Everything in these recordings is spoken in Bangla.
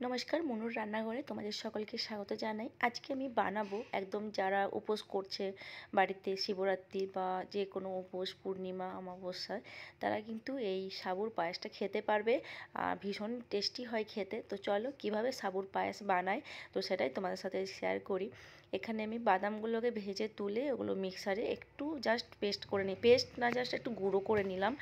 নমস্কার, মনুর রান্নাঘরে তোমাদের সকলকে স্বাগত জানাই। আজকে আমি বানাবো একদম যারা উপোস করছে বাড়িতে শিবরাত্রি বা যে কোনো উপোস, পূর্ণিমা, অমাবস্যায় তারা কিন্তু এই সাবুর পায়েসটা খেতে পারবে। ভীষণ টেস্টি হয় খেতে। তো চলো কিভাবে সাবুর পায়েস বানাই তো সেটাই তোমাদের সাথে শেয়ার করি। এখানে আমি বাদামগুলোকে ভেজে তুলে ওগুলো মিক্সারে একটু জাস্ট পেস্ট করে নিই, পেস্ট না জাস্ট একটু গুঁড়ো করে নিলাম,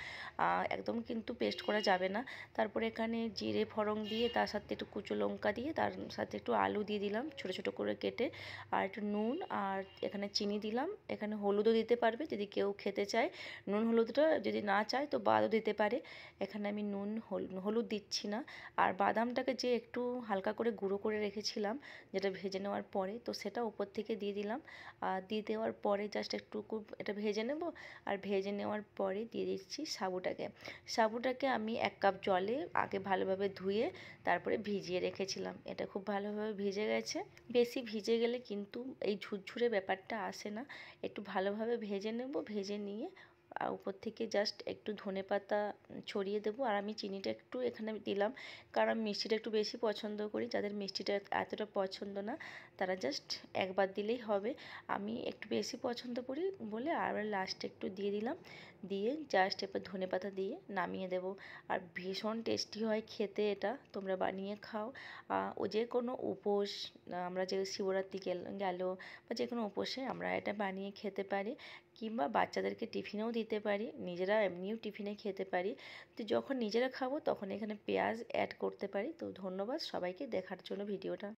একদম কিন্তু পেস্ট করা যাবে না। তারপরে এখানে জিরে ফোড়ন দিয়ে তার সাথে একটু কুচো লঙ্কা দিয়ে তার সাথে একটু আলু দিয়ে দিলাম ছোটো ছোটো করে কেটে, আর একটু নুন, আর এখানে চিনি দিলাম। এখানে হলুদও দিতে পারবে যদি কেউ খেতে চায়। নুন হলুদটা যদি না চায় তো বাদও দিতে পারে। এখানে আমি নুন হলুদ দিচ্ছি না। আর বাদামটাকে যে একটু হালকা করে গুঁড়ো করে রেখেছিলাম যেটা ভেজে নেওয়ার পরে, তো সেটা উপর থেকে দিয়ে দিলাম। আর দিয়ে দেওয়ার পরে জাস্ট একটু এটা ভেজে নেব। আর ভেজে নেওয়ার পরে দিয়ে দিচ্ছি সাবুটাকে আমি 1 কাপ জলে আগে ভালোভাবে ধুয়ে তারপরে ভিজিয়ে রেখেছিলাম। এটা খুব ভালোভাবে ভিজে গেছে। বেশি ভিজে গেলে কিন্তু এই ঝুরঝুরে ব্যাপারটা আসে না। একটু ভালোভাবে ভেজে নেব, ভেজে নিয়ে উপর থেকে জাস্ট একটু ধনেপাতা ছড়িয়ে দেবো। আর আমি চিনিটা একটু এখানে দিলাম কারণ আমি মিষ্টিটা একটু বেশি পছন্দ করি। যাদের মিষ্টিটা এতটা পছন্দ না তারা জাস্ট একবার দিলেই হবে। আমি একটু বেশি পছন্দ করি বলে আবার লাস্টে একটু দিয়ে দিলাম, দিয়ে জাস্ট এবার ধনেপাতা দিয়ে নামিয়ে দেবো। আর ভীষণ টেস্টি হয় খেতে, এটা তোমরা বানিয়ে খাও। ও যে কোনো উপোস, আমরা যে শিবরাত্রি গেল বা যে কোনো উপোসে আমরা এটা বানিয়ে খেতে পারি, কিংবা বাচ্চাদেরকে টিফিনেও দিতে পারি, নিজেরা এমনিও টিফিনে খেতে পারি। তো যখন নিজেরা খাবো তখন এখানে পেঁয়াজ অ্যাড করতে পারি। তো ধন্যবাদ সবাইকে দেখার জন্য ভিডিওটা।